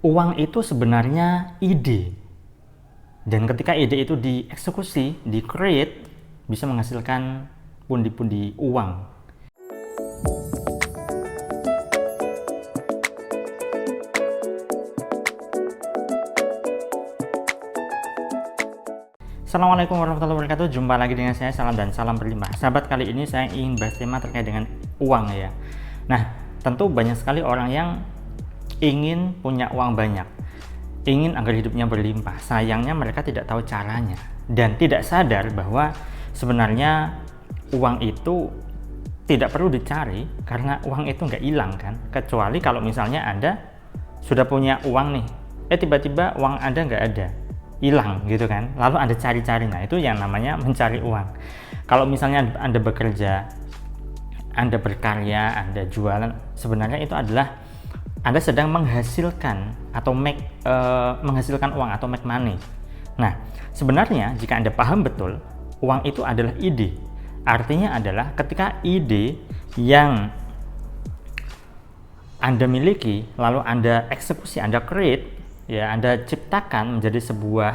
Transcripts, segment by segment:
uang itu sebenarnya ide. Dan ketika ide itu dieksekusi, di-create, bisa menghasilkan pundi-pundi uang. Assalamualaikum warahmatullahi wabarakatuh. Jumpa lagi dengan saya, Salam dan Salam Berlimpah. Sahabat, kali ini saya ingin bahas tema terkait dengan uang ya. Nah, tentu banyak sekali orang yang ingin punya uang banyak, ingin agar hidupnya berlimpah. Sayangnya mereka tidak tahu caranya dan tidak sadar bahwa sebenarnya uang itu tidak perlu dicari, karena uang itu nggak hilang kan. Kecuali kalau misalnya Anda sudah punya uang nih, tiba-tiba uang Anda nggak ada, hilang gitu kan, lalu Anda cari-cari. Nah, itu yang namanya mencari uang. Kalau misalnya Anda bekerja, Anda berkarya, Anda jualan, sebenarnya itu adalah Anda sedang menghasilkan atau menghasilkan uang atau make money. Nah, sebenarnya jika Anda paham betul, uang itu adalah ide. Artinya adalah ketika ide yang Anda miliki, lalu Anda eksekusi, Anda create, ya, Anda ciptakan menjadi sebuah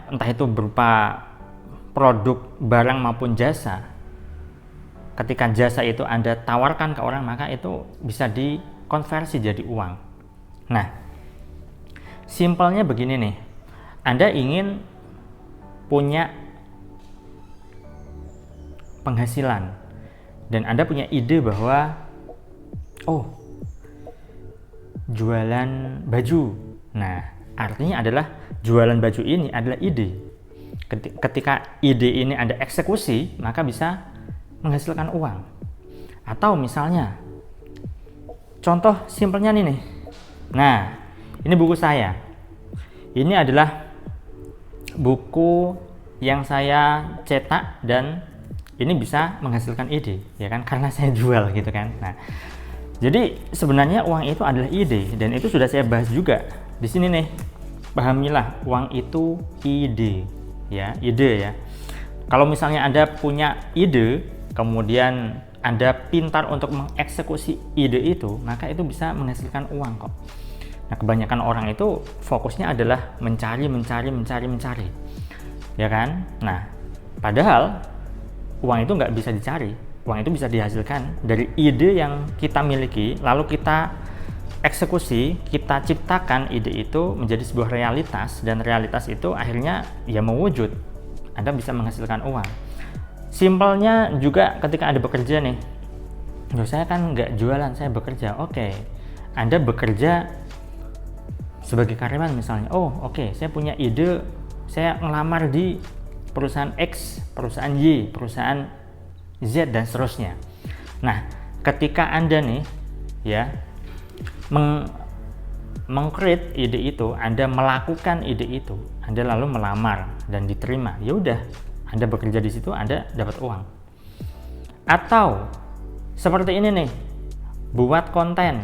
entah itu berupa produk, barang maupun jasa. Ketika jasa itu Anda tawarkan ke orang, maka itu bisa dikonversi jadi uang. Nah, simpelnya begini nih, Anda ingin punya penghasilan dan Anda punya ide bahwa jualan baju. Nah, artinya adalah jualan baju ini adalah ide. Ketika ide ini Anda eksekusi, maka bisa menghasilkan uang. Atau misalnya, contoh simpelnya nih. Nah, ini buku saya. Ini adalah buku yang saya cetak dan ini bisa menghasilkan ide, ya kan? Karena saya jual gitu kan. Nah, jadi sebenarnya uang itu adalah ide, dan itu sudah saya bahas juga di sini nih. Pahamilah, uang itu ide, ya, ide ya. Kalau misalnya Anda punya ide, kemudian Anda pintar untuk mengeksekusi ide itu, maka itu bisa menghasilkan uang kok. Nah, kebanyakan orang itu fokusnya adalah mencari, ya kan? Nah, padahal uang itu nggak bisa dicari. Uang itu bisa dihasilkan dari ide yang kita miliki, lalu kita eksekusi, kita ciptakan ide itu menjadi sebuah realitas, dan realitas itu akhirnya ya mewujud. Anda bisa menghasilkan uang. Simpelnya juga ketika Anda bekerja nih, saya kan nggak jualan, saya bekerja. Oke, Anda bekerja sebagai karyawan misalnya. Saya punya ide, saya ngelamar di perusahaan X, perusahaan Y, perusahaan Z, dan seterusnya. Nah, ketika Anda nih ya meng-create ide itu, Anda melakukan ide itu, Anda lalu melamar dan diterima, ya udah, Anda bekerja di situ, Anda dapat uang. Atau seperti ini nih, buat konten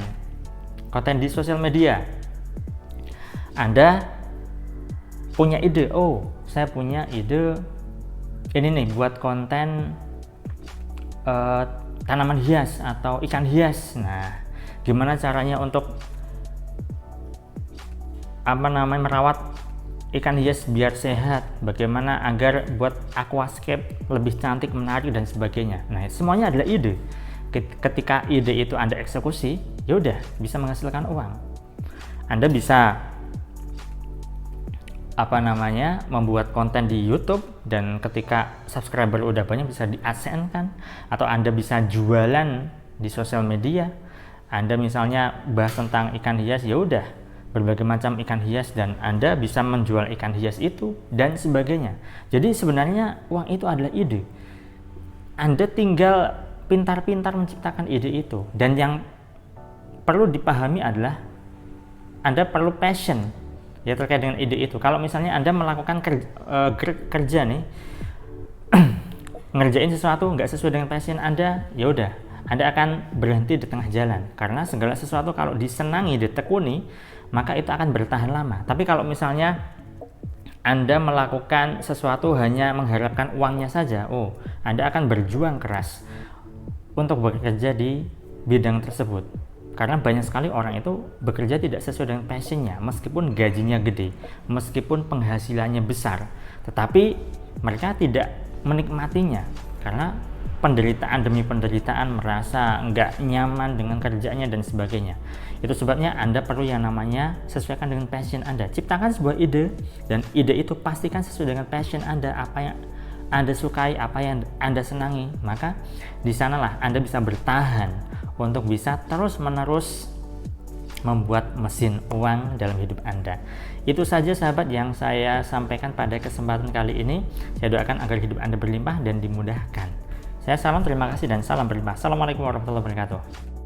di sosial media. Anda punya ide, saya punya ide ini nih, buat konten tanaman hias atau ikan hias. Nah, gimana caranya untuk merawat ikan hias biar sehat, bagaimana agar buat aquascape lebih cantik, menarik, dan sebagainya. Nah, semuanya adalah ide. Ketika ide itu Anda eksekusi, ya udah, bisa menghasilkan uang. Anda bisa membuat konten di YouTube, dan ketika subscriber udah banyak bisa di AdSense kan, atau Anda bisa jualan di sosial media. Anda misalnya bahas tentang ikan hias, ya udah, berbagai macam ikan hias, dan Anda bisa menjual ikan hias itu dan sebagainya. Jadi sebenarnya uang itu adalah ide. Anda tinggal pintar-pintar menciptakan ide itu, dan yang perlu dipahami adalah Anda perlu passion ya terkait dengan ide itu. Kalau misalnya Anda melakukan kerja nih, ngerjain sesuatu nggak sesuai dengan passion Anda, ya udah, Anda akan berhenti di tengah jalan. Karena segala sesuatu kalau disenangi, ditekuni, maka itu akan bertahan lama. Tapi kalau misalnya Anda melakukan sesuatu hanya mengharapkan uangnya saja, Anda akan berjuang keras untuk bekerja di bidang tersebut. Karena banyak sekali orang itu bekerja tidak sesuai dengan passionnya, meskipun gajinya gede, meskipun penghasilannya besar, tetapi mereka tidak menikmatinya karena penderitaan demi penderitaan, merasa nggak nyaman dengan kerjanya dan sebagainya. Itu sebabnya Anda perlu yang namanya sesuaikan dengan passion Anda. Ciptakan sebuah ide, dan ide itu pastikan sesuai dengan passion Anda, apa yang Anda sukai, apa yang Anda senangi. Maka di sanalah Anda bisa bertahan untuk bisa terus-menerus membuat mesin uang dalam hidup Anda. Itu saja sahabat yang saya sampaikan pada kesempatan kali ini. Saya doakan agar hidup Anda berlimpah dan dimudahkan. Saya salam terima kasih dan salam berlimpah. Assalamualaikum warahmatullahi wabarakatuh.